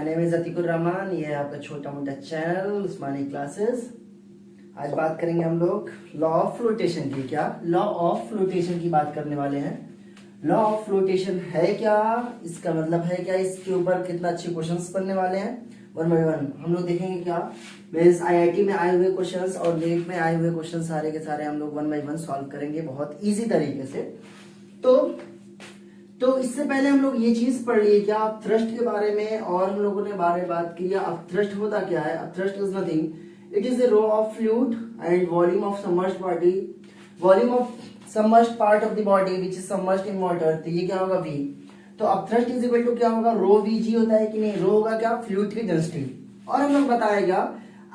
My name is Atiqur Rahman. ये है आपका छोटा मोटा चैनल उस्मानी क्लासेस। आज बात करेंगे हम लोग लॉ ऑफ फ्लोटेशन की। क्या लॉ ऑफ फ्लोटेशन की बात करने वाले हैं। लॉ ऑफ फ्लोटेशन है क्या, इसका मतलब है क्या, इसके ऊपर कितना अच्छे क्वेश्चंस बनने वाले हैं। वन बाय वन हम लोग देखेंगे क्या मीन्स आईआईटी में आए हुए क्वेश्चंस और नीट में आए हुए क्वेश्चन सारे के सारे हम लोग वन बाय वन सॉल्व करेंगे बहुत इजी तरीके से। तो इससे पहले हम लोग ये चीज पढ़ लिए क्या थ्रस्ट के बारे में, और हम लोगों ने बात की अब थ्रस्ट होता क्या है। अब thrust is nothing, it is a rho of fluid and volume of submerged body, volume of submerged part of the body which is submerged in water. तो ये क्या होगा v। तो अब थ्रस्ट इज इक्वल टू क्या होगा, rho V जी होता है कि नहीं। रो होगा क्या, फ्लूइड की डेंसिटी। और हम लोग बताएगा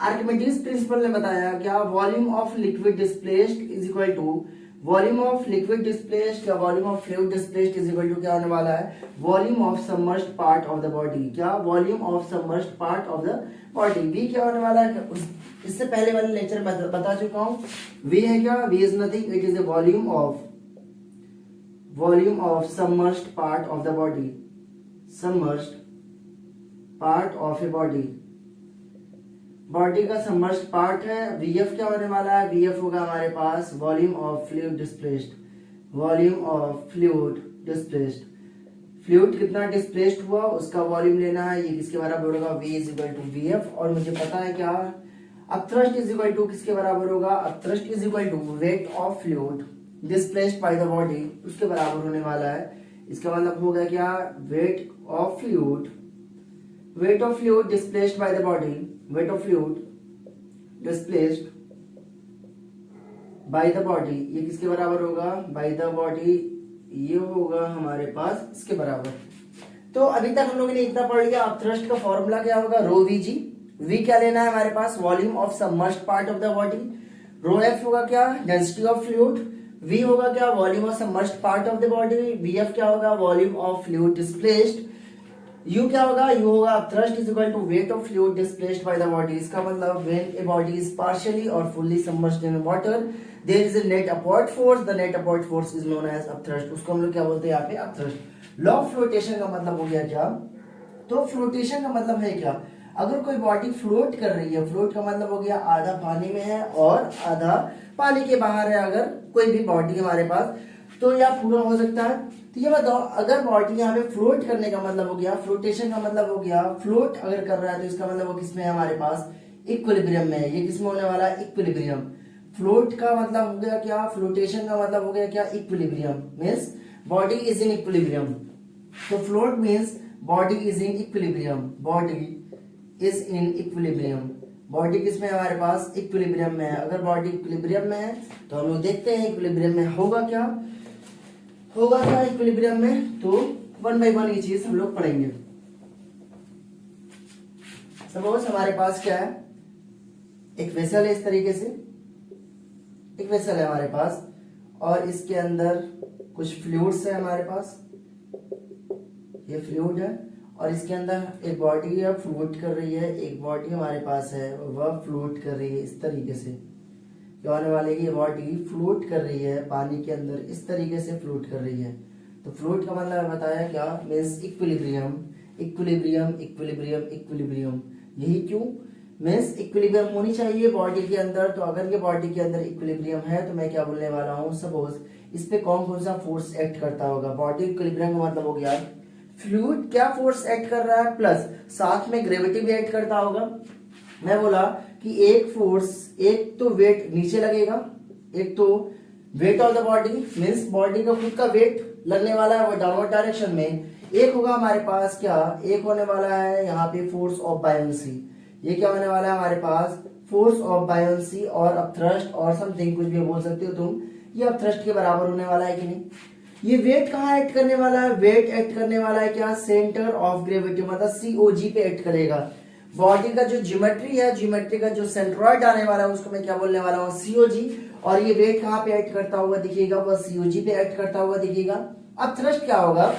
आर्किमिडीज प्रिंसिपल ने बताया क्या, volume of liquid displaced is equal to volume of liquid displaced या volume of fluid displaced is equal to क्या होने वाला है, volume of submerged part of the body. क्या, volume of submerged part of the body. V क्या होने वाला है, इससे पहले वाले लेक्चर में बता चुका हूं। वी है क्या, V is nothing, it is a volume of submerged part of the body, submerged part of a body. Body का सबमर्ज्ड पार्ट है। वीएफ क्या होने वाला है, वीएफ होगा हमारे पास volume of fluid displaced, volume of fluid displaced. Fluid कितना डिस्प्लेस्ड हुआ उसका वॉल्यूम लेना है। ये किसके बराबर होगा, v is equal to V F. और मुझे पता है क्या, अब थ्रस्ट इज इक्वल टू किसके बराबर होगा, अब thrust is equal to weight of fluid displaced by the body, उसके बराबर होने वाला है। इसका मतलब होगा क्या, weight of fluid displaced by the body, weight of fluid displaced by the body, ये किसके बराबर होगा, by the body, ये होगा हमारे पास इसके बराबर। तो अभी तक हम लोगों ने इतना पढ़ लिया। अब थ्रस्ट का फॉर्मूला क्या होगा, रो वी जी। वी क्या लेना है हमारे पास, volume of submerged part of the body. Rho F होगा क्या, डेंसिटी ऑफ फ्लूइड। वी होगा क्या, volume of submerged part of the body. V F क्या होगा, volume of fluid displaced. U क्या होगा, यू होगा thrust is equal to weight of fluid displaced by the body. इसका मतलब when a body is partially और fully submerged in water there is a net upward force, the net upward force is known as upthrust. उसको हम लोग क्या बोलते हैं यहाँ पे, अपथ्रस्ट। लॉ ऑफ फ्लोटेशन का मतलब हो गया क्या, तो फ्लोटेशन का मतलब है क्या, अगर कोई बॉडी फ्लोट कर रही है, फ्लोट का मतलब हो गया आधा पानी में है और आधा पानी के बाहर है। अगर कोई भी बॉडी हमारे पास, तो यह पूरा हो सकता है। तो ये बताओ, अगर बॉडी यहाँ पे फ्लोट करने का मतलब हो गया, फ्लोटेशन का मतलब हो गया, फ्लोट अगर कर रहा है तो इसका मतलब वो किसमें है हमारे पास, इक्विलिब्रियम में है। ये किसमें होने वाला है, इक्विलिब्रियम। फ्लोट का मतलब हो गया क्या, फ्लोटेशन का मतलब हो गया क्या, equilibrium. Means body is in equilibrium. तो float means body is in equilibrium, body is in equilibrium. Body किसमें है हमारे पास, इक्विलिब्रियम में है। अगर बॉडी इक्विलिब्रियम में है तो हम लोग देखते हैं इक्विलिब्रियम में होगा क्या इक्विलिब्रियम में। तो वन बाय वन ये चीज हम लोग पढ़ेंगे। सपोज हमारे पास क्या है, एक वेसल है, इस तरीके से एक वेसल है हमारे पास, और इसके अंदर कुछ फ्लूइड्स है हमारे पास, ये फ्लूइड है, और इसके अंदर एक बॉडी है फ्लोट कर रही है, एक बॉडी हमारे पास है वह फ्लोट कर रही है। इस तरीके से क्या होने वाले, ये बॉडी फ्लोट कर रही है पानी के अंदर, इस तरीके से फ्लोट कर रही है। तो फ्लोट का मतलब बताया क्या, means equilibrium, equilibrium, equilibrium, equilibrium. यही क्यों, मीन्स इक्विलिब्रियम होनी चाहिए बॉडी के अंदर। तो अगर ये बॉडी के अंदर इक्विलिब्रियम है तो मैं क्या बोलने वाला हूँ, सपोज इस पे कौन कौन सा फोर्स एक्ट करता होगा। बॉडी इक्विलिब्रियम का मतलब हो गया फ्लूइड क्या फोर्स एक्ट कर रहा है, प्लस साथ में ग्रेविटी भी एक्ट करता होगा। मैं बोला कि एक फोर्स, एक तो वेट नीचे लगेगा, एक तो wait of the body means body का खुद का वेट लगने वाला है वो डाउनवर्ड डायरेक्शन में। एक होगा हमारे पास क्या, एक होने वाला है यहाँ पे फोर्स ऑफ बायोंसी। ये क्या होने वाला है हमारे पास, फोर्स ऑफ बायोंसी और अपथ्रस्ट और समथिंग, कुछ भी बोल सकते हो तुम। ये अपथ्रस्ट के बराबर होने वाला है कि नहीं। ये वेट कहाँ एक्ट करने वाला है, वेट एक्ट करने वाला है क्या, सेंटर ऑफ ग्रेविटी, मतलब सीओजी पे एक्ट करेगा। बॉडी का जो ज्योमेट्री है, ज्योमेट्री का जो सेंट्रॉइड आने वाला है उसको मैं क्या बोलने वाला हूँ, सीओजी। और ये वेट कहाँ पे एक्ट करता हुआ दिखेगा, वह सीओजी पे एक्ट करता हुआ दिखेगा। अब थ्रस्ट क्या होगा,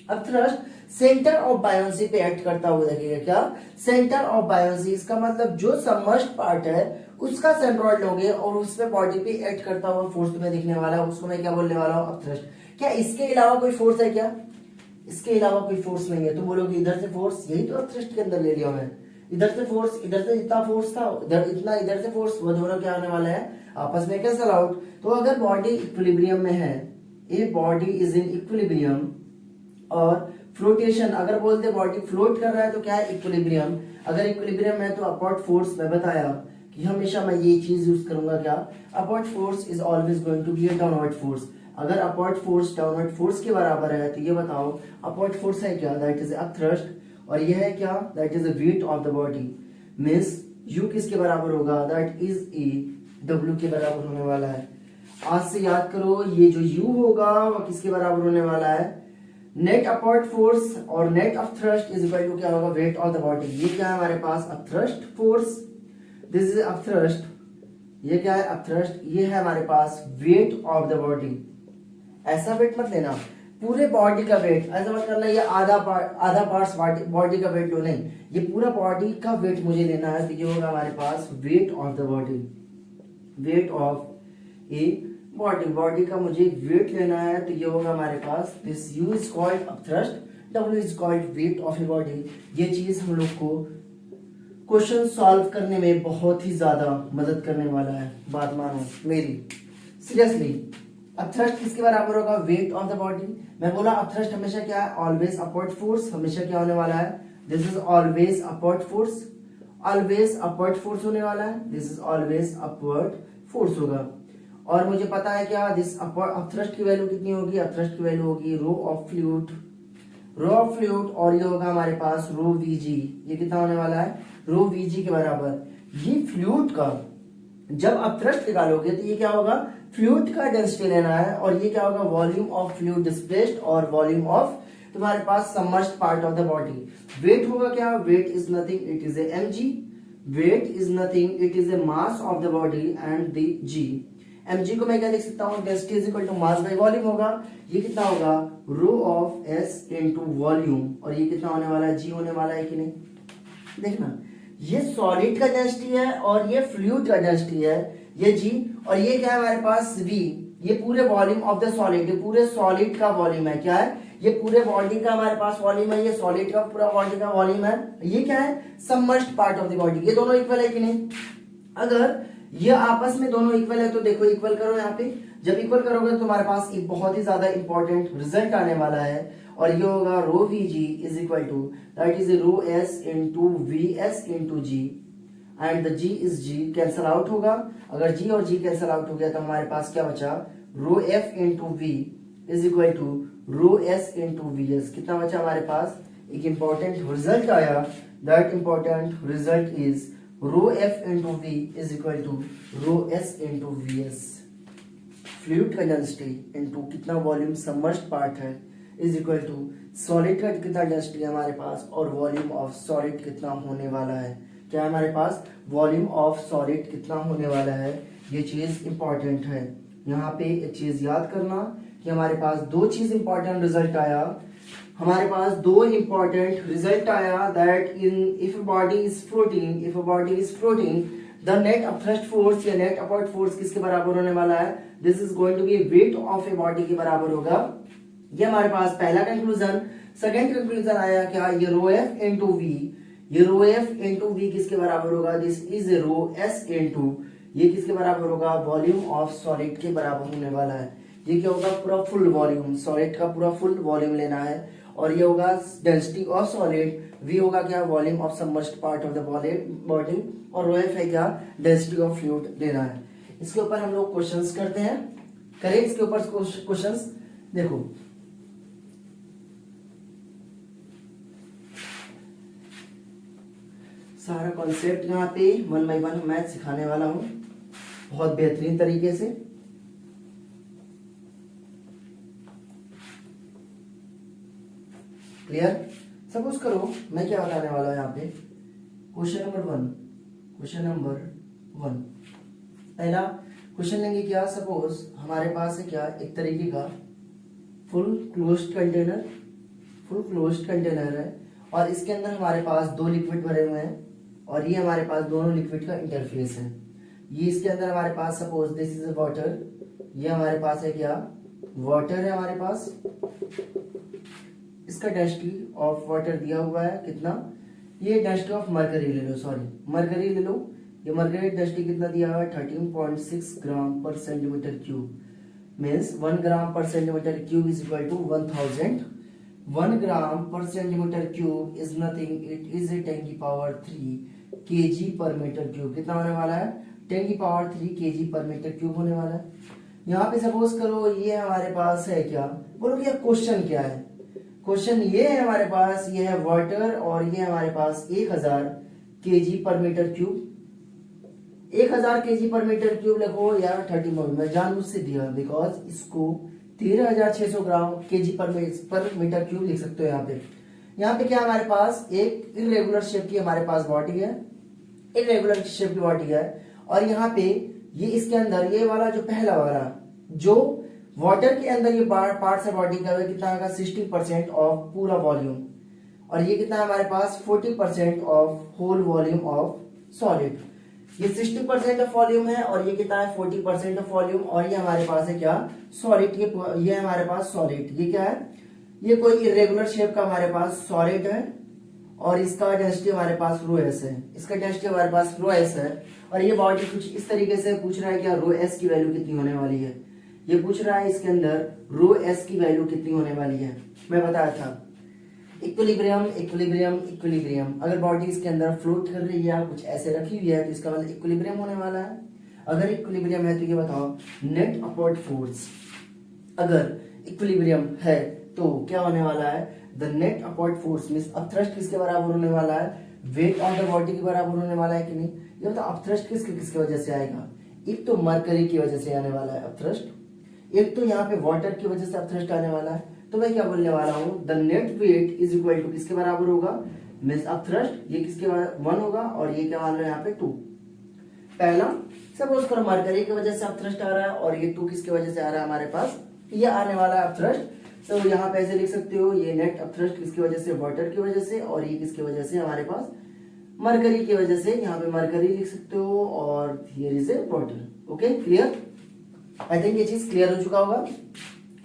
अब थ्रस्ट सेंटर ऑफ बायोंसी पे एक्ट करता हुआ दिखेगा। क्या, सेंटर ऑफ बायोंसी। इसका मतलब जो सबमर्ज्ड पार्ट है उसका सेंट्रॉइड लोगे और उसमें बॉडी पे एक्ट करता हुआ फोर्स तुम्हें दिखने वाला है, उसको मैं क्या बोलने वाला हूँ, अब थ्रस्ट। क्या इसके अलावा कोई फोर्स है क्या, इसके अलावा कोई फोर्स नहीं है। तो बोलोगे इधर से फोर्स, यही तो थ्रस्ट के अंदर ले लिया मैं, इधर से फोर्स, इधर से जितना फोर्स था इधर इतना, इधर से फोर्स, वो दोनों क्या होने वाला है, आपस में कैंसल आउट। तो अगर बॉडी इक्विलिब्रियम में है, ए बॉडी इज इन इक्विलिब्रियम, और फ्लोटेशन अगर बोलते बॉडी फ्लोट कर रहा है तो क्या है, इक्विलिब्रियम। अगर इक्विलिब्रियम है तो अपवर्ड फोर्स मैं बताया कि हमेशा मैं ये चीज यूज करूंगा, क्या, upward force is always going to be a downward force. अगर अपवर्ड फोर्स डाउनवर्ड फोर्स के बराबर है तो ये बताओ अपवर्ड फोर्स है क्या, दैट इज अ थ्रस्ट, और यह है क्या, that is the wait of the body. Means you किसके बराबर होगा, दैट इज ए डब्ल्यू के बराबर होने वाला है। आज से याद करो, ये जो यू होगा वो किसके बराबर होने वाला है, नेट अपवर्ड फोर्स और net of thrust is equal to क्या होगा, वेट ऑफ द बॉडी। ये क्या है हमारे पास, upthrust force, this is upthrust, ये क्या है अपथ्रस्ट, ये है हमारे पास वेट ऑफ द बॉडी। ऐसा वेट मत लेना, पूरे बॉडी का वेट, ऐसा मत करना ये आधा पार्ट्स बॉडी का वेट लो, नहीं, ये पूरा बॉडी का वेट मुझे लेना है। तो ये होगा हमारे पास weight of the body, weight of a body, body का मुझे वेट लेना है। तो ये होगा हमारे पास, this U is called upthrust, W is called weight of a body. ये चीज हम लोग को क्वेश्चन सॉल्व करने में बहुत ही ज्यादा मदद करने वाला है, बात मानो मेरी सीरियसली। अपथ्रस्ट किसके बराबर होगा, वेट ऑफ द बॉडी। मैं बोला अपथ्रस्ट हमेशा क्या है, ऑलवेज अपवर्ड फोर्स, हमेशा क्या होने वाला है, this is always upward force, always upward force होने वाला है, this is always upward force होगा। और मुझे पता है क्या, दिस अपथ्रस्ट की वैल्यू कितनी होगी, अपथ्रस्ट की वैल्यू होगी rho of fluid, rho of fluid, और ये होगा हमारे पास रो वीजी। ये कितना होने वाला है, रो वीजी के बराबर। ये फ्लूइड का जब आप थ्रस्ट निकालोगे तो ये क्या होगा, फ्लूइड का डेंसिटी लेना है, और ये क्या होगा, वॉल्यूम ऑफ फ्लूइड डिस्प्लेस्ड और वॉल्यूम ऑफ तुम्हारे पास submerged part of the body. Weight होगा क्या, weight is nothing, it is a mg, weight is nothing, it is a mass of the body and the g। mg को मैं क्या लिख सकता हूँ, density is equal to mass by volume होगा। ये कितना होगा, rho of s into volume, और ये कितना होने वाला है, g होने वाला है कि नहीं। देखना ये सॉलिड का डेंसिटी है और ये फ्लूइड का डेंसिटी है, ये g, और ये क्या है हमारे पास v, ये पूरे वॉल्यूम ऑफ द सॉलिड, ये पूरे सॉलिड का वॉल्यूम है, क्या है, ये पूरे बॉडी का हमारे पास वॉल्यूम है, ये सॉलिड का पूरा बॉडी का वॉल्यूम है। ये क्या है, submerged part of the body. ये दोनों इक्वल है कि नहीं, अगर ये आपस में दोनों इक्वल है तो देखो इक्वल करो यहाँ पे, जब इक्वल करोगे तो तुम्हारे पास एक बहुत ही ज्यादा इंपॉर्टेंट रिजल्ट आने वाला है, और ये होगा rho V g is equal to that is rho S into V s into g, and the g is g, cancel out होगा। अगर जी और जी कैंसल आउट हो गया तो हमारे पास क्या बचा, rho f into V is equal to rho S into V s. कितना बचा हमारे पास, एक इंपॉर्टेंट रिजल्ट आया, that important result is rho f into V is equal to rho S into V s. Fluid का density into कितना volume submerged part है is equal to solid का कितना डेंसिटी है हमारे पास, और वॉल्यूम ऑफ सॉलिड कितना होने वाला है। क्या है हमारे पास, वॉल्यूम ऑफ सॉलिड कितना होने वाला है, ये चीज इंपॉर्टेंट है। यहाँ पे एक चीज याद करना कि हमारे पास दो चीज इंपॉर्टेंट रिजल्ट आया, हमारे पास दो इंपॉर्टेंट रिजल्ट आया, that in if body is floating, if body is floating the net upthrust force या नेट अपवर्ड फोर्स किसके बराबर होने वाला है, this is going to be weight of a body के बराबर होगा। ये हमारे पास पहला कंक्लूजन। सेकंड कंक्लूजन आया क्या, ये रो एफ इंटू वी, ये रो एफ इंटू वी किसके बराबर होगा, this is rho S into, ये किसके बराबर होगा, वॉल्यूम ऑफ सॉलिड के बराबर होने वाला है। ये क्या होगा, पूरा फुल वॉल्यूम, सॉलिड का पूरा फुल वॉल्यूम लेना है, और ये होगा डेंसिटी ऑफ सॉलिड, वी होगा क्या, volume of submerged part of the body, और रो एफ है क्या, डेंसिटी ऑफ फ्लूइड लेना है। इसके ऊपर हम लोग क्वेश्चंस करते हैं, करें इसके ऊपर क्वेश्चंस। देखो सारा कॉन्सेप्ट यहाँ पे 1 by 1 मैं सिखाने वाला हूँ बहुत बेहतरीन तरीके से। क्लियर, सपोज करो मैं क्या बताने वाला हूँ यहाँ पे, क्वेश्चन नंबर 1। पहला क्वेश्चन लेंगे क्या, सपोज हमारे पास है क्या, एक तरीके का फुल क्लोज्ड कंटेनर है, और इसके अंदर हमारे पास दो लिक्विड भरे हुए हैं, और ये हमारे पास दोनों लिक्विड का इंटरफेस है। ये इसके अंदर हमारे पास सपोज दिस इज वाटर, ये हमारे पास है क्या, वाटर है हमारे पास, इसका डेंसिटी ऑफ वाटर दिया हुआ है कितना, ये डेंसिटी ऑफ मरकरी ले लो, सॉरी मरकरी ले लो, ये मरकरी डेंसिटी कितना दिया हुआ है 13.6 ग्राम per centimetre cube, means 1 gram per centimetre cube is equal to 1000। 1 gram per centimetre cube is nothing, it is a 10 की power 3 KG per metre cube. कितना होने वाला है 10 की power 3 KG per metre cube होने वाला है। यहाँ पे सपोज करो ये हमारे पास है क्या, बोलो क्या क्वेश्चन क्या है, क्वेश्चन ये है हमारे पास, ये है वाटर और ये हमारे पास 1000 KG per metre cube. 1000 KG per metre cube लिखो या 30 मैं जानबूझ से दिया बिकॉज इसको 13600 ग्राम केजी पर मीटर क्यूब लिख सकते हो। यहाँ पे क्या हमारे पास एक इरेगुलर शेप की हमारे पास बॉडी है, इरेगुलर शेप की बॉडी है, और यहाँ पे ये इसके अंदर ये वाला जो पहला वाला जो वाटर के अंदर ये पार्ट है बॉडी का, कितना होगा 60% ऑफ पूरा वॉल्यूम, और ये कितना हमारे पास 40% of whole volume of solid. ये 60% ऑफ वॉल्यूम है और ये कितना है 40% ऑफ वॉल्यूम, और ये हमारे पास है क्या सॉलिड, ये हमारे पास सॉलिड, ये क्या है ये कोई इरेगुलर शेप का हमारे पास सॉलिड है, और इसका डेंसिटी हमारे पास रो एस है, इसका डेंसिटी हमारे पास रो एस है, और ये बॉडी कुछ इस तरीके से पूछ रहा है क्या रो एस की वैल्यू कितनी होने वाली है, ये पूछ रहा है इसके अंदर रो एस की वैल्यू कितनी होने वाली है। मैं बताया था इक्विलिब्रियम इक्विलिब्रियम इक्विलिब्रियम, अगर बॉडी इसके अंदर फ्लोट कर रही है कुछ ऐसे रखी हुई है तो इसका मतलब इक्विलिब्रियम होने वाला है। अगर इक्विलिब्रियम है तो ये बताओ नेट अपवर्ड फोर्स, अगर इक्विलिब्रियम है तो क्या होने वाला है the net upward force means upthrust किसके बराबर होने वाला है, वेट ऑफ द बॉडी के बराबर होने वाला है कि नहीं। ये बताओ अपथ्रस्ट किसके वजह से आएगा, एक तो मरकरी की वजह से आने वाला है अपथ्रस्ट, एक तो यहाँ पे वाटर की वजह से अपथ्रस्ट आने वाला है। तो मैं क्या बोलने वाला हूँ the net weight is equal to किसके बराबर होगा मींस अपथ्रस्ट, ये किसके 1 होगा और ये क्या मान लो यहाँ पे 2। पहला सपोज करो मरकरी की वजह से अपथ्रस्ट आ रहा है और ये 2 किसके वजह से आ रहा है हमारे पास, ये आने वाला है अपथ्रस्ट। तो यहाँ पे ऐसे लिख सकते हो ये नेट अपथ्रस्ट किसकी वजह से वाटर की वजह से, और ये किसकी वजह से हमारे पास मरकरी की वजह से, यहाँ पे मरकरी लिख सकते हो और here is a water. Okay clear, I think ये चीज क्लियर हो चुका होगा।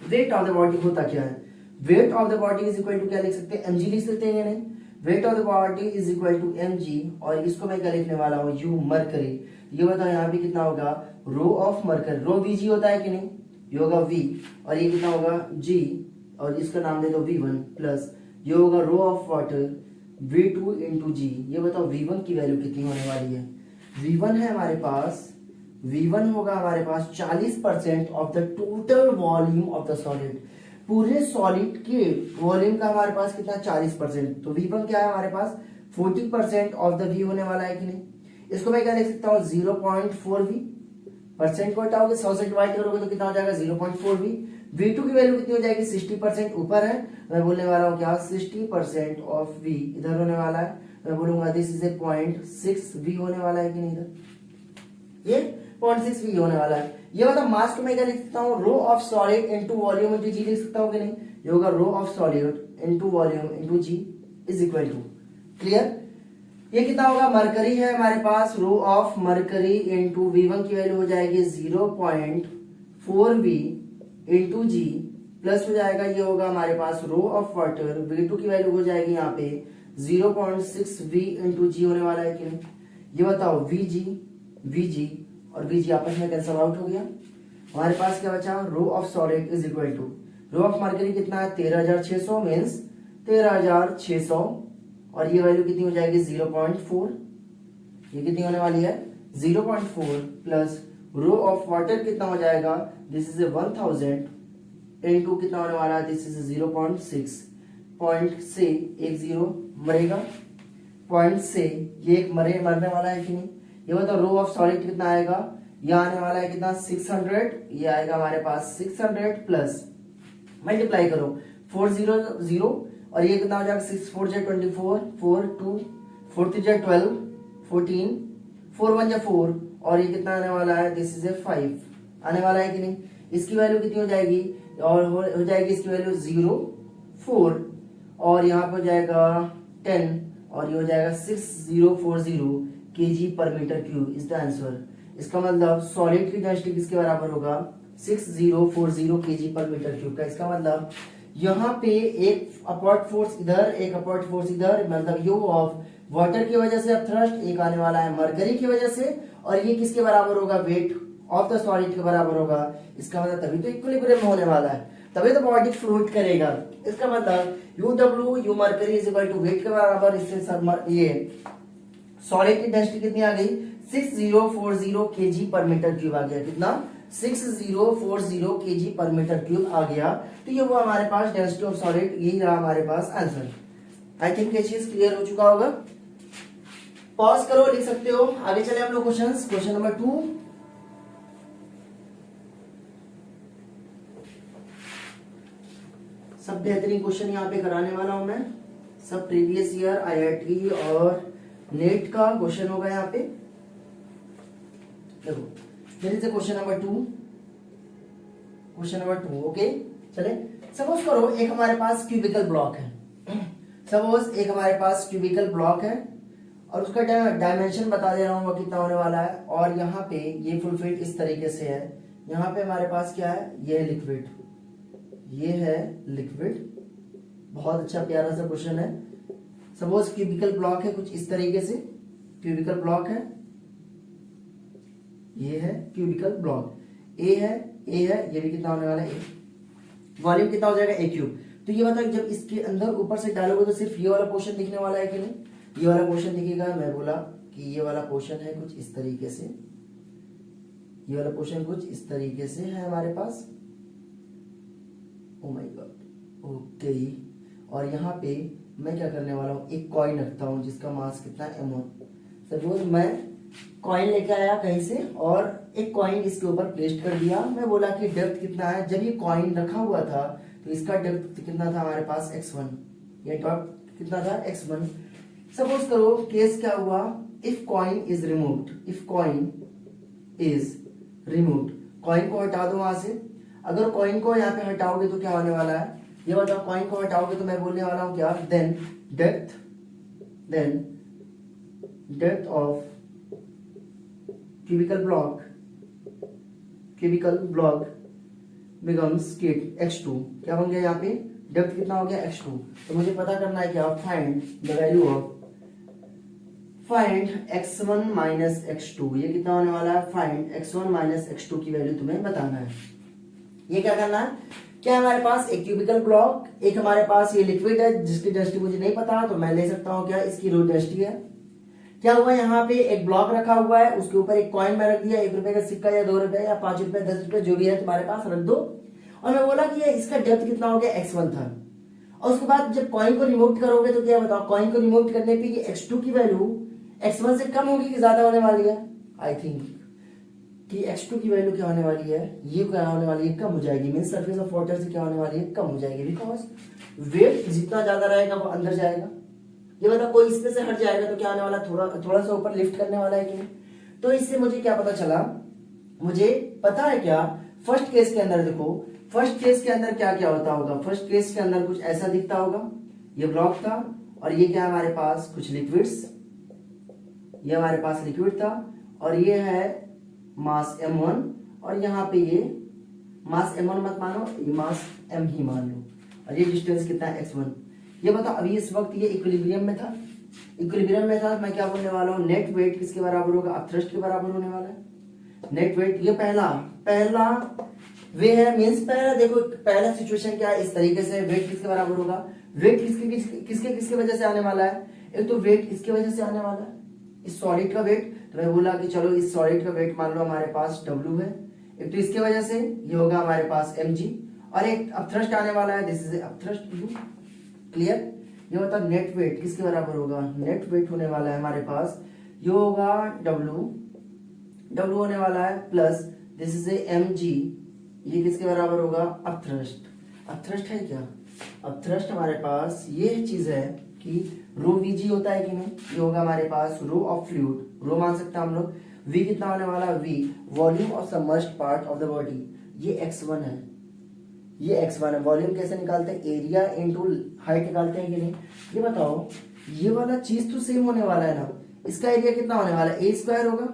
वेट ऑफ द बॉडी होता क्या है, weight of the body is equal to क्या लिख सकते हैं mg लिख सकते हैं या नहीं, weight of the body is equal to mg, और इसको मैं क्या लिखने वाला हूँ u मरकरी। ये बताओ यहाँ पे कितना होगा rho of mercury, rho vg होता है कि नहीं, ये होगा v, और ये कितना होगा g, और इसका नाम दे दो v1 प्लस ये होगा rho of water v2 into g. ये बताओ v1 की वैल्यू कितनी होने वाली है, v1 है हमारे पास, v1 होगा हमारे पास 40% of the total volume of the solid, पूरे सॉलिड के वॉल्यूम का हमारे पास कितना 40%, तो v1 क्या है हमारे पास 40% ऑफ द v होने वाला है कि नहीं। इसको मैं क्या लिख सकता हूँ 0.4v, परसेंट को हटाओगे 100 से डिवाइड करोगे तो कितना हो जाएगा 0.4v। v2 की वैल्यू कितनी हो जाएगी 60% ऊपर है, मैं बोलने वाला हूँ क्या 60% ऑफ v इधर होने वाला है, मैं बोलूंगा दिस इज ए 0.6v होने वाला है कि नहीं, इधर ये 0.6v होने वाला है। ये मतलब मास को मैं क्या लिख सकता हूँ rho of solid into volume into g लिख सकता हूँ कि नहीं, ये होगा rho of solid into volume into g is equal to, clear. ये कितना होगा मरकरी है हमारे पास, rho of mercury into v1 की वैल्यू हो जाएगी 0.4v इंटू जी, प्लस हो जाएगा ये होगा हमारे पास रो ऑफ वाटर v2 की वैल्यू हो जाएगी यहाँ पे 0.6v इंटू जी होने वाला है कि नहीं। ये बताओ vg और vg आपस में कैंसल आउट हो गया, हमारे पास क्या बचा rho of solid is equal to rho of mercury कितना है 13600 मीन्स 13600, और ये वैल्यू कितनी हो जाएगी 0.4, ये कितनी होने वाली है 0.4 प्लस रो ऑफ वाटर कितना हो जाएगा दिस इज 1000 इनटू कितना होने वाला है दिस इज 0.6, पॉइंट से एक जीरो मरेगा, पॉइंट से ये एक मरने वाला है कि नहीं। ये बताओ रो ऑफ सॉलिड कितना आएगा, ये आने वाला है कितना 600, ये आएगा हमारे पास 600 प्लस मल्टीप्लाई करो 400 और ये कितना हो जाएगा 6 4 जा 24, 4 2 4 3 जा 12 14, 4 1 जा 4, और ये कितना आने वाला है दिस इज ए 5 आने वाला है कि नहीं। इसकी वैल्यू कितनी हो जाएगी, और हो जाएगी इसकी वैल्यू 0 4, और यहाँ पे हो जाएगा 10, और ये हो जाएगा 6040 kg per metre cube is the answer. इसका मतलब सॉलिड की डेंसिटी किसके बराबर होगा 6040 kg पर मीटर क्यूब का। इसका मतलब यहाँ पे एक अपवर्ड फोर्स इधर, एक अपवर्ड फोर्स इधर, मतलब यू ऑफ वाटर की वजह से अपथ्रस्ट, एक आने वाला है मरकरी की वजह से, और ये किसके बराबर होगा, वेट ऑफ द सॉलिड के बराबर होगा। इसका मतलब तभी तो इक्विलिब्रियम होने वाला है, तभी तो बॉडी फ्लोट करेगा। इसका मतलब U W U mercury is equal to weight के बराबर। इससे ये सॉलिड की डेंसिटी कितनी आ गई, 6040 kg पर मीटर क्यूब आ गया। कितना, 6040 kg पर मीटर क्यूब आ गया। तो ये वो हमारे पास डेंसिटी ऑफ सॉलिड, यही रहा हमारे पास आंसर। आई थिंक ये चीज क्लियर हो चुका होगा। पॉज करो, लिख सकते हो। आगे चले हम लोग क्वेश्चन नंबर 2। सब बेहतरीन क्वेश्चन यहाँ पे कराने वाला हूं मैं, सब प्रीवियस ईयर आईआईटी और नेट का क्वेश्चन होगा यहाँ पे। देखो there is question number 2, question number 2। Okay चले, सपोज करो एक हमारे पास क्यूबिकल ब्लॉक है, सपोज एक हमारे पास क्यूबिकल ब्लॉक है और उसका डायमेंशन बता दे रहा हूँ वो कितना होने वाला है। और यहाँ पे ये फुल फिट इस तरीके से है। यहाँ पे हमारे पास क्या है, ये है लिक्विड, ये है लिक्विड। बहुत अच्छा प्यारा सा क्वेश्चन है। सपोज क्यूबिकल ब्लॉक है कुछ इस तरीके से, क्यूबिकल ब्लॉक है, ये है क्यूबिकल ब्लॉक, ए है, ये भी कितना होने वाला है, ए। वॉल्यूम कितना हो जाएगा, ए क्यूब। तो ये बताओ जब इसके अंदर ऊपर से डालोगे तो सिर्फ ये वाला पोर्शन दिखने वाला है कि नहीं, ये वाला पोर्शन दिखेगा। मैं बोला कि ये वाला पोर्शन है कुछ इस तरीके से, ये वाला पोर्शन कुछ इस तरीके से है हमारे पास। Oh my god, okay. और यहाँ पे मैं क्या करने वाला हूँ, एक कॉइन रखता हूँ जिसका मास कितना है, m1। सपोज मैं कॉइन लेके आया कहीं से और एक कॉइन इसके ऊपर प्लेस कर दिया। मैं बोला कि डेप्थ कितना है, जब ये कॉइन रखा हुआ था तो इसका डेप्थ कितना था हमारे पास, x1। ये डॉट कितना था, x1। सपोज करो केस क्या हुआ, if coin is removed, if coin is removed, coin को हटा दो वहां से। अगर कॉइन को यहाँ पे हटाओगे तो क्या होने वाला है, ये बताओ। कॉइन को हटाओगे तो मैं बोलने वाला हूँ क्या, then depth of cubical block becomes x2। क्या बन गया यहाँ पे, डेप्थ कितना हो गया, x2। तो मुझे पता करना है क्या, find the value of, find x1 minus x2। ये कितना होने वाला है, फाइंड x1 माइनस x2 की वैल्यू तुम्हें बताना है। ये क्या करना है, क्या हमारे पास एक क्यूबिकल ब्लॉक, एक हमारे पास ये लिक्विड है जिसकी डेंसिटी मुझे नहीं पता, तो मैं ले सकता हूँ क्या, इसकी रो डेंसिटी है। क्या हुआ, यहाँ पे एक ब्लॉक रखा हुआ है, उसके ऊपर एक कॉइन में रख दिया, 1 रुपए का सिक्का या 2 रुपए या 5 रुपए 10 रुपए जो भी है तुम्हारे पास रख दो। और मैं बोला कि ये इसका डेप्थ कितना हो गया, x1 था। और उसके बाद जब कॉइन को रिमूव करोगे तो क्या बताओ, कॉइन को रिमूव करने पे ये x2 की वैल्यू x1 से कम होगी कि ज्यादा होने वाली है। आई थिंक कि x2 की वैल्यू क्या होने वाली है, ये क्या होने वाली है, कम हो जाएगी। मीन सरफेस ऑफ वाटर से क्या होने वाली है, कम हो जाएगी। बिकॉज वेट जितना ज्यादा रहेगा वो अंदर जाएगा। ये बता, कोई इसमें से हट जाएगा तो क्या होने वाला, थोड़ा सा ऊपर लिफ्ट करने वाला है कि नहीं। तो इससे मुझे क्या पता चला, मुझे पता है क्या, फर्स्ट केस के अंदर देखो, फर्स्ट केस के अंदर क्या क्या होता होगा। फर्स्ट केस के अंदर कुछ ऐसा दिखता होगा, ये ब्लॉक था और ये क्या हमारे पास कुछ लिक्विड्स, ये हमारे पास लिक्विड था और ये है मास m1 और यहाँ पे ये मास m1 मत मानो, ये मास m ही मान लो और ये डिस्टेंस कितना है, x1। ये बताओ अभी इस वक्त ये इक्विलिब्रियम में था, इक्विलिब्रियम में था। मैं क्या बोलने वाला हूँ, नेट वेट किसके बराबर होगा, अपथ्रस्ट के बराबर होने वाला है। नेट वेट ये पहला वे है, मींस पहला देखो, पहला सिचुएशन क्या है, इस तरीके से वेट किसके बराबर होगा, वेट किसके वजह से आने वाला है। एक तो वेट इसके वजह से आने वाला है, इस सॉलिड का वेट। तो मैं बोला कि चलो इस सॉलिड का वेट मान लो हमारे पास W है। एक तो इसके वजह से ये होगा हमारे पास mg और एक अपथ्रस्ट आने वाला है, this is upthrust U। Clear. ये मतलब नेट वेट किसके बराबर होगा, नेट वेट होने वाला है हमारे पास, ये होगा W होने वाला है प्लस दिस इज mg, ये किसके बराबर होगा, अपथ्रस्ट। अपथ्रस्ट है क्या, अपथ्रस्ट हमारे पास ये चीज है कि रो Vg होता है कि नहीं, ये होगा हमारे पास रो ऑफ फ्लूइड, रो मान सकते हैं हम लोग। V कितना होने वाला, V volume of submerged part of the body, ये x1 है, ये x1 है। वॉल्यूम कैसे निकालते हैं, एरिया इनटू हाइट निकालते हैं कि नहीं। ये बताओ ये वाला चीज तो सेम होने वाला है ना, इसका एरिया कितना होने वाला है, a² होगा,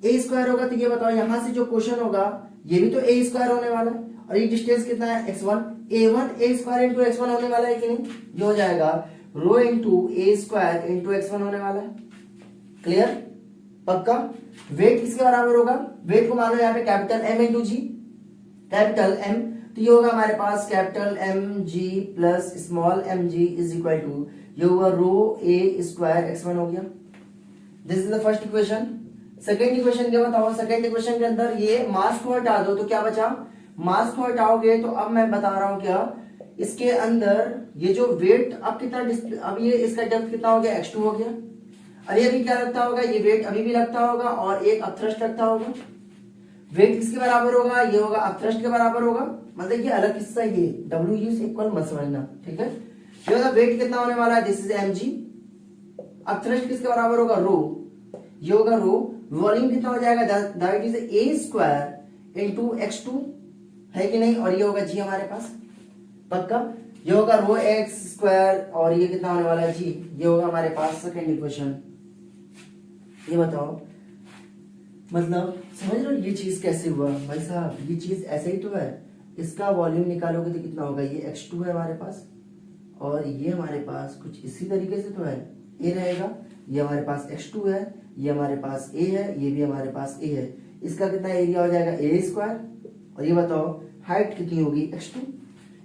a² होगा। तो ये बताओ यहाँ से जो क्वेश्चन होगा ये भी तो a² होने वाला है और ये डिस्टेंस कितना है x1, a1 a square into x1 होने वाला है कि नहीं, ये हो जाएगा rho into a square into x1 होने वाला है। क्लियर, पक्का। वेट किसके बराबर होगा, वेट को मान लो यहाँ पे capital M into g, capital M, तो ये होगा हमारे पास capital M g plus small m g is equal to, ये होगा रो ए स्क्वायर x1 हो गया। This is the first equation. Second equation क्या बताओ, सेकेंड इक्वेशन के अंदर ये मास को हटा दो तो क्या बचा, मास को हटाओगे तो अब मैं बता रहा हूं क्या, इसके अंदर ये जो वेट अब कितना, अब ये इसका डेप्थ कितना हो गया, x2 हो गया। अरे अभी क्या लगता होगा, ये वेट अभी भी लगता होगा और एक अपथ्रस्ट लगता होगा। वेट किसके बराबर होगा, ये होगा अपथ्रस्ट के बराबर होगा, मतलब ये अलग किस्सा, ये डब्ल्यू यूज इक्वल मत समझना, ठीक है। ये होगा वेट कितना होने वाला है, this is M G. Upthrust किसके बराबर होगा, रो, ये होगा रो। वॉल्यूम कितना हो जाएगा, that is a square into x2 है कि नहीं, और ये होगा जी हमारे पास, पक्का। ये होगा रो एक्स स्क्वायर और ये कितना होने वाला है जी, ये होगा हमारे पास सेकेंड इक्वेशन। ये बताओ, मतलब समझ लो ये चीज कैसे हुआ भाई साहब, ये चीज ऐसे ही तो है। इसका वॉल्यूम निकालोगे तो कितना होगा, ये x2 है हमारे पास और ये हमारे पास कुछ इसी तरीके से तो है, a रहेगा, ये हमारे पास x2 है, ये हमारे पास a है, ये भी हमारे पास a है। इसका कितना एरिया हो जाएगा a स्क्वायर, और ये बताओ हाइट कितनी होगी x2,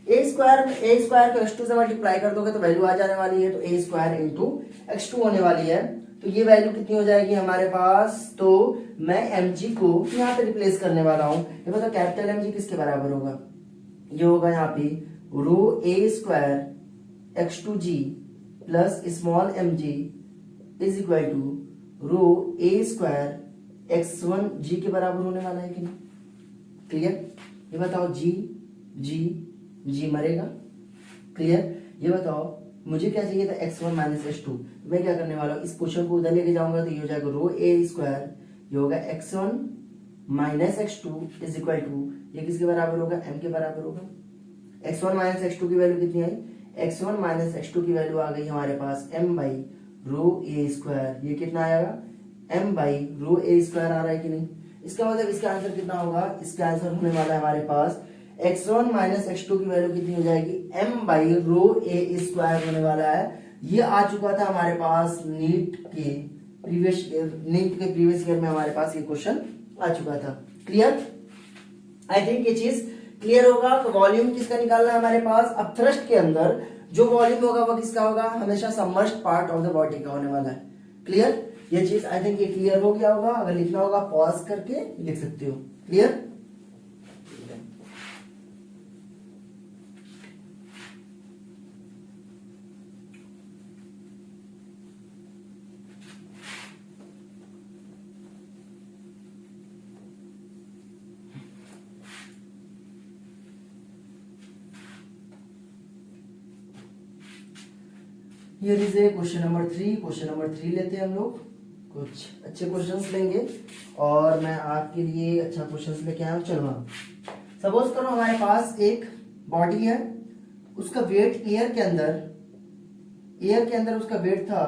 a स्क्वायर को x2 से मल्टीप्लाई कर दोगे तो वैल्यू आ जाने वाली है, तो a स्क्वायर इंटू x2 होने वाली है। तो ये वैल्यू कितनी हो जाएगी हमारे पास, तो मैं mg को यहाँ पे रिप्लेस करने वाला हूँ। ये बताओ कैपिटल mg किसके बराबर होगा, ये होगा यहाँ पे rho a square x2g plus small mg is equal to rho a square x1g के बराबर होने वाला है कि नहीं। क्लियर, ये बताओ जी मरेगा। क्लियर, ये बताओ मुझे क्या चाहिए था, x1 माइनस x2, मैं क्या करने वाला हूँ, इस पोर्शन को उधर लेके जाऊंगा तो ये हो जाएगा रो a स्क्वायर, ये होगा x1 minus x2 is equal to, ये किसके बराबर होगा, m के बराबर होगा। x1 माइनस x2 की वैल्यू कितनी आई, x1 माइनस x2 की वैल्यू आ गई हमारे पास m by rho a square, ये कितना आएगा m by rho a square आ रहा है कि नहीं। इसका मतलब इसका आंसर कितना होगा, इसका आंसर होने वाला है हमारे पास x1 माइनस x2 की वैल्यू कितनी हो जाएगी, m by rho a square होने वाला है। ये आ चुका था हमारे पास नीट के प्रीवियस ईयर में हमारे पास ये क्वेश्चन आ चुका था। क्लियर, आई थिंक ये चीज क्लियर होगा। तो वॉल्यूम किसका निकालना है हमारे पास, अपथ्रस्ट के अंदर जो वॉल्यूम होगा वो किसका होगा, हमेशा submerged part of the body का होने वाला है। क्लियर, ये चीज आई थिंक ये क्लियर हो गया होगा। अगर लिखना होगा पॉज करके लिख सकते हो। Clear, here is a question number 3। Question number 3 लेते हैं हम लोग, कुछ अच्छे क्वेश्चंस लेंगे और मैं आपके लिए अच्छा क्वेश्चंस लेके आया हूँ। चलो, सपोज करो हमारे पास एक बॉडी है, उसका वेट एयर के अंदर उसका वेट था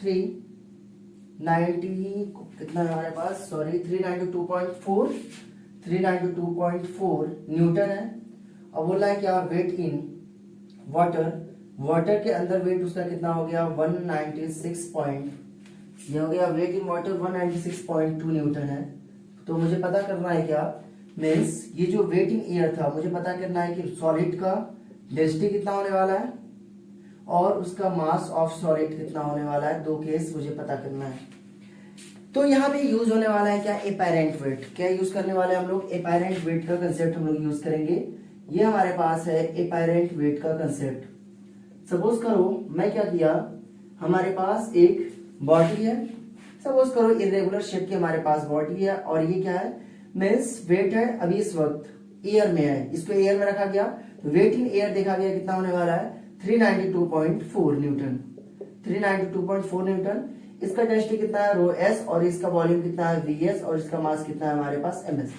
390 कितना है हमारे पास, सॉरी 392.4 न्यूटन है। अब बोला है क्या, वेट इन वाटर के अंदर वेट उसका कितना हो गया 196 पॉइंट, ये हो गया वेट इन वाटर 196.2 न्यूटन है। तो मुझे पता करना है क्या, मीन्स ये जो वेट इन एयर था मुझे पता करना है कि सॉलिड का डेंसिटी कितना होने वाला है और उसका मास ऑफ सॉलिड कितना होने वाला है, दो केस मुझे पता करना है। तो यहाँ पे यूज होने वाला है क्या, एपेरेंट वेट। क्या यूज करने वाले हम लोग, एपेरेंट वेट का कंसेप्ट हम लोग यूज करेंगे। ये हमारे पास है एपेरेंट वेट का कंसेप्ट। सपोज करो मैं क्या किया, हमारे पास एक बॉडी है, सपोज करो इरेगुलर शेप की हमारे पास बॉडी है और ये क्या है, मीन्स वेट है अभी इस वक्त एयर में है, इसको एयर में रखा गया तो वेट इन एयर देखा गया कितना होने वाला है 392.4 न्यूटन। 392.4 न्यूटन। इसका डेंसिटी कितना है रो एस और इसका वॉल्यूम कितना है वीएस और इसका मास कितना है हमारे पास एमएस।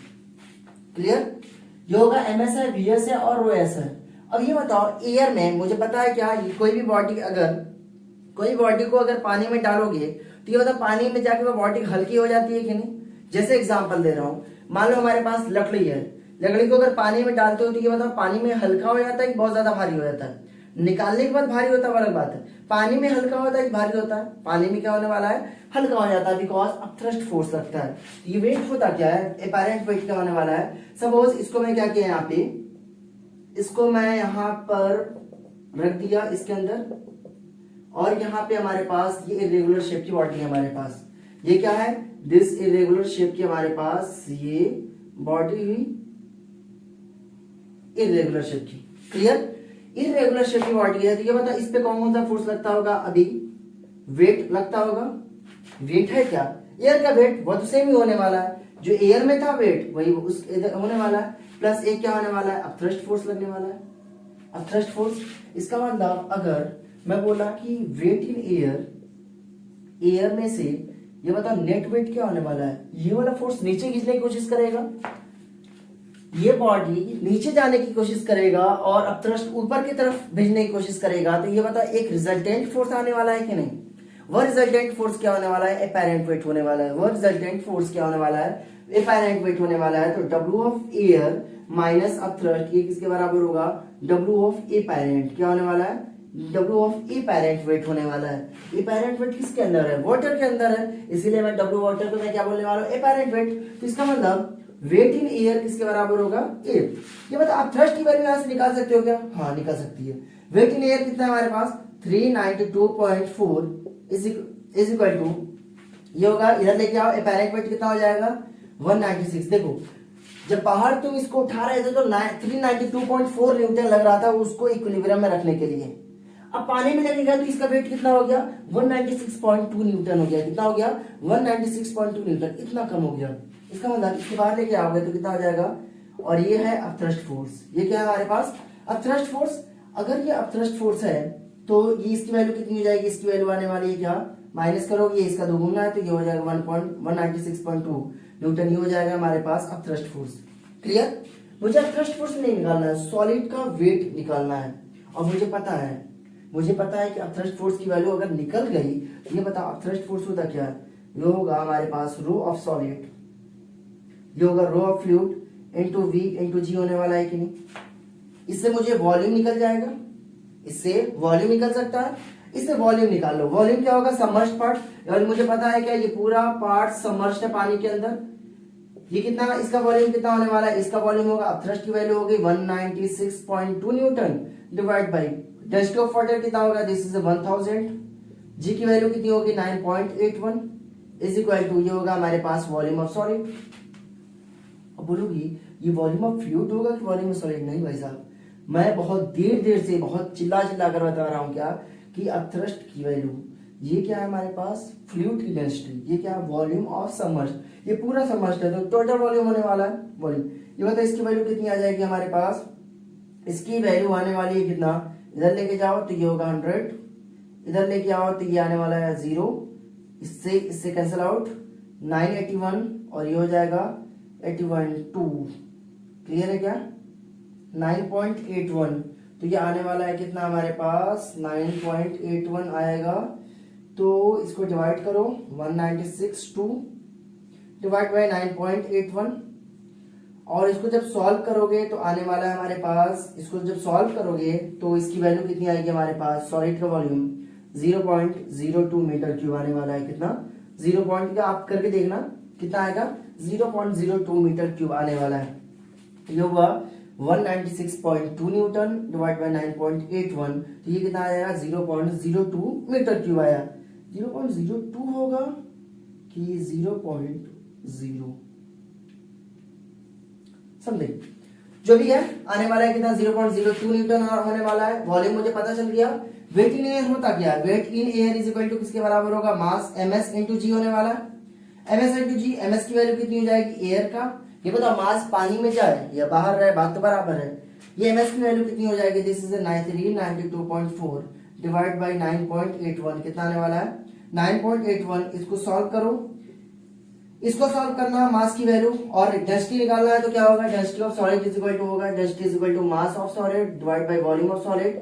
क्लियर, ये होगा एमएस है, वीएस है और रो एस है। अब ये बताओ एयर में मुझे पता है क्या, कोई भी बॉडी को अगर पानी में डालोगे तो ये मतलब पानी में जाके वो बॉडी हल्की हो जाती है कि नहीं। जैसे एग्जांपल दे रहा हूं, मान लो हमारे पास लकड़ी है, लकड़ी को अगर पानी में डालते हो तो ये बताओ पानी में हल्का हो जाता है कि बहुत ज्यादा भारी हो जाता है? निकालने के बाद भारी होता है, अलग बात है। पानी में हल्का होता है कि भारी होता है? पानी में क्या होने वाला है? हल्का हो जाता है, बिकॉज अब थ्रस्ट फोर्स लगता है। ये वेट होता क्या है? अपैरेंट वेट क्या होने वाला है? सपोज इसको मैं क्या किया यहाँ पे, इसको मैं यहाँ पर रख दिया इसके अंदर, और यहाँ पे हमारे पास ये इरेगुलर शेप की बॉडी है हमारे पास। ये क्या है? दिस इरेगुलर शेप की हमारे पास ये बॉडी हुई इरेगुलर शेप की। क्लियर? इरेगुलर शेप की बॉडी है, तो ये बता इस पे कौन कौन सा फोर्स लगता होगा? अभी वेट लगता होगा। वेट है क्या? एयर का वेट, वो तो सेम ही होने वाला है। जो एयर में था वेट वही उस इधर होने वाला है, प्लस एक क्या होने वाला है? अब थ्रस्ट फोर्स लगने वाला है। अब थ्रस्ट फोर्स, इसका मतलब अगर मैं बोला कि वेट इन एयर, एयर में से ये बताओ नेट वेट क्या होने वाला है? ये वाला फोर्स नीचे खींचने की कोशिश करेगा, ये बॉडी नीचे जाने की कोशिश करेगा, और अब थ्रस्ट ऊपर की तरफ भेजने की कोशिश करेगा। तो ये बताओ एक रिजल्टेंट फोर्स आने वाला है कि नहीं? वह रिजल्टेंट फोर्स क्या होने वाला है? अपैरेंट वेट होने वाला है। वह रिजल्टेंट फोर्स क्या होने वाला है? अपैरेंट वेट होने वाला है। तो W ऑफ एयर माइनस अब थ्रस्ट, ये किसके बराबर होगा? W ऑफ अपैरेंट क्या होने वाला है? W ऑफ अपैरेंट वेट होने वाला है। अपैरेंट वेट किसके अंदर है? वाटर के अंदर है, इसीलिए मैं W वाटर को मैं क्या बोलने वाला हूँ? Apparent weight. तो इसका मतलब वेट इन एयर किसके बराबर होगा? ए। ये बता आप थ्रस्ट की वैल्यू यहां से निकाल सकते हो क्या? हाँ निकाल सकती है। वेट इन एयर कितना है हमारे पास? 392.4 इज इक्वल टू, ये होगा, इधर लेके आओ, अपैरेंट वेट कितना हो जाएगा? 196। देखो जब बाहर तुम इसको उठा रहे थे तो 392.4 न्यूटन लग रहा था उसको इक्विलिब्रियम में रखने के लिए। अब पानी में लगेगा तो इसका वेट कितना हो गया? 196.2 न्यूटन हो गया। कितना हो गया? 196.2 न्यूटन, इतना कम हो गया। इसका मतलब इसके बाहर लेके आओगे तो कितना हो जाएगा? और ये है अब थ्रस्ट फोर्स। ये क्या है हमारे पास? अब थ्रस्ट फोर्स। अगर ये अब थ्रस्ट फोर्स है तो ये इसकी वैल्यू कितनी हो जाएगी? इसकी वैल्यू आने वाली है क्या? माइनस करोगे, इसका दो गुना है तो ये हो जाएगा 196.2 न्यूटन। ये हो जाएगा हमारे पास अब थ्रस्ट फोर्स। क्लियर? मुझे अब थ्रस्ट फोर्स नहीं निकालना है, सॉलिड का वेट निकालना है। और मुझे पता है कि अब थ्रस्ट फोर्स की वैल्यू अगर निकल गई तो ये बताओ अब थ्रस्ट फोर्स होता क्या है? ये होगा हमारे पास रो ऑफ सॉलिड, ये होगा rho of fluid into V into g होने वाला है कि नहीं? इससे मुझे वॉल्यूम निकल जाएगा, इससे वॉल्यूम निकल सकता है, इससे वॉल्यूम निकाल लो। वॉल्यूम क्या होगा? Submerged part. और मुझे पता है क्या ये पूरा पार्ट सबमर्ज्ड है पानी के अंदर। ये कितना, इसका वॉल्यूम कितना होने वाला है? इसका वॉल्यूम होगा, अब थ्रस्ट की वैल्यू होगी 196.2 Newton divide by density of water कितना होगा? This is 1000। जी की वैल्यू कितनी होगी? 9.81 इज इक्वल टू, ये होगा हमारे पास वॉल्यूम ऑफ सॉलिड। अब बोलोगी ये वॉल्यूम ऑफ फ्लूइड होगा कि वॉल्यूम ऑफ सॉलिड? नहीं भाई साहब, मैं बहुत देर से बहुत चिल्ला कर बता रहा हूं क्या कि अब थ्रस्ट की वैल्यू, ये क्या है हमारे पास? फ्लूइड की डेंसिटी। ये क्या है? Volume of submerged. ये पूरा सबमर्ज्ड है तो टोटल वॉल्यूम होने वाला है वॉल्यूम। ये बताओ इसकी वैल्यू कितनी आ जाएगी हमारे पास? इसकी वैल्यू आने वाली है कितना? इधर लेके जाओ तो ये होगा 100, इधर लेके आओ तो ये आने वाला है 0, इससे कैंसिल आउट 981, और ये हो जाएगा 81.2। क्लियर है क्या? 9.81, तो ये आने वाला है कितना हमारे पास? 9.81 आएगा। तो इसको डिवाइड करो, 196.2 डिवाइड बाई 9.81, और इसको जब सॉल्व करोगे तो आने वाला है हमारे पास, इसको जब सॉल्व करोगे तो इसकी वैल्यू कितनी आएगी हमारे पास? सॉलिड का वॉल्यूम 0.02 मीटर क्यूब आने वाला है। कितना? 0 पॉइंट का आप करके देखना कितना आएगा? 0.02 मीटर क्यूब आने वाला है। ये हुआ 196.2 न्यूटन डिवाइड बाई 9.81, तो ये कितना आएगा? 0.02 मीटर क्यूब आया। 0.02 होगा कि 0.0 समथिंग, जो भी है आने वाला है कितना? 0.02 न्यूटन होने वाला है। वॉल्यूम मुझे पता चल गया। वेट इन एयर होता क्या है? Weight in air is equal to किसके बराबर होगा? मास ms इंटू जी होने वाला है। ms इंटू जी, ms की वैल्यू कितनी हो जाएगी? एयर का, ये बताओ मास पानी में जाए या बाहर रहे, बात तो बराबर है। ये ms की वैल्यू कितनी हो जाएगी? दिस इज 392.4 डिवाइड बाई 9.81, कितना आने वाला है? 9.81। इसको सॉल्व करो, इसको सॉल्व करना मास की वैल्यू, और डेंसिटी निकालना है तो क्या होगा? Density of solid is equal to होगा, density is equal to mass of solid divide by volume of solid.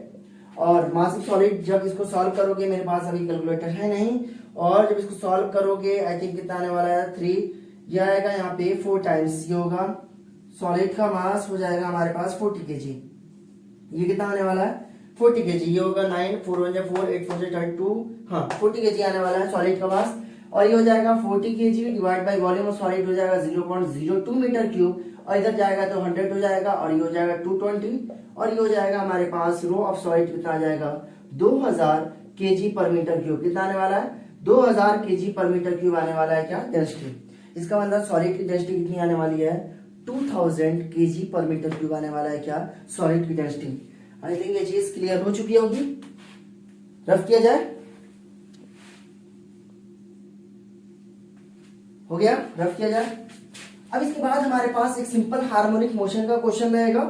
और मास ऑफ सॉलिड जब इसको सॉल्व करोगे, मेरे पास अभी कैलकुलेटर है नहीं, और जब इसको सॉल्व करोगे आई थिंक कितना आने वाला है? 3, ये आएगा यहाँ पे 4 टाइम्स, ये होगा सॉलिड का मास हो जाएगा हमारे पास 40 kg। ये कितना आने वाला है 40 kg। ये होगा 9 4 1 4 8 4 32, हाँ 40 kg आने वाला है सॉलिड का मास। और ये हो जाएगा 40 kg divide by volume of solid हो जाएगा 0.02 मीटर क्यूब, और इधर जाएगा तो 100 हो जाएगा, और ये हो जाएगा 220, और ये हो जाएगा हमारे पास रो ऑफ सॉलिड कितना आ जाएगा 2000 kg पर मीटर क्यूब। कितना आने वाला है 2000 kg पर मीटर क्यूब आने वाला है क्या डेंसिटी। इसका मतलब सॉलिड की डेंसिटी कितनी आने वाली है 2000 kg पर मीटर क्यूब आने वाला है क्या सॉलिड की डेंसिटी। आई थिंक ये चीज क्लियर हो चुकी होगी। रफ किया जाए, हो गया, रफ किया जाए। अब इसके बाद हमारे पास एक सिंपल हार्मोनिक मोशन का क्वेश्चन रहेगा।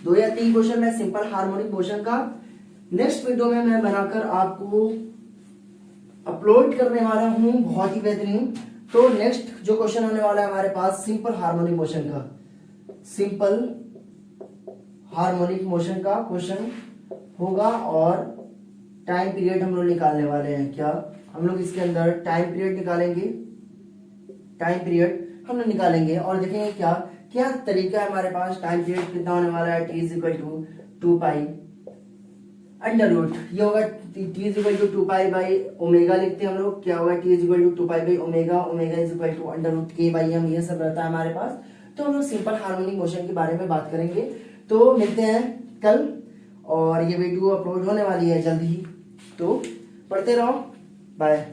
2 या 3 क्वेश्चन है सिंपल हार्मोनिक मोशन का। नेक्स्ट वीडियो में मैं बनाकर आपको अपलोड करने वाला हूं, बहुत ही बेहतरीन। तो नेक्स्ट जो क्वेश्चन होने वाला है हमारे पास सिंपल हार्मोनिक मोशन का, सिंपल हार्मोनिक मोशन का क्वेश्चन होगा। और टाइम पीरियड हम लोग निकालने वाले हैं। क्या हम लोग इसके अंदर टाइम पीरियड निकालेंगे, टाइम पीरियड हम लोग निकालेंगे और देखेंगे क्या क्या तरीका है हमारे पास। टाइम पीरियड कितना होने वाला है t = 2 पाई अंडर रूट, ये होगा t = 2 पाई बाई ओमेगा लिखते हैं हम लोग। क्या होगा t = 2 pi by omega, omega = under root k by m, ये सब रहता है हमारे पास। तो हम लोग सिंपल हार्मोनिक मोशन के बारे में बात करेंगे। तो मिलते हैं कल, और ये वीडियो अपलोड होने वाली है जल्द ही, तो पढ़ते रहो। बाय।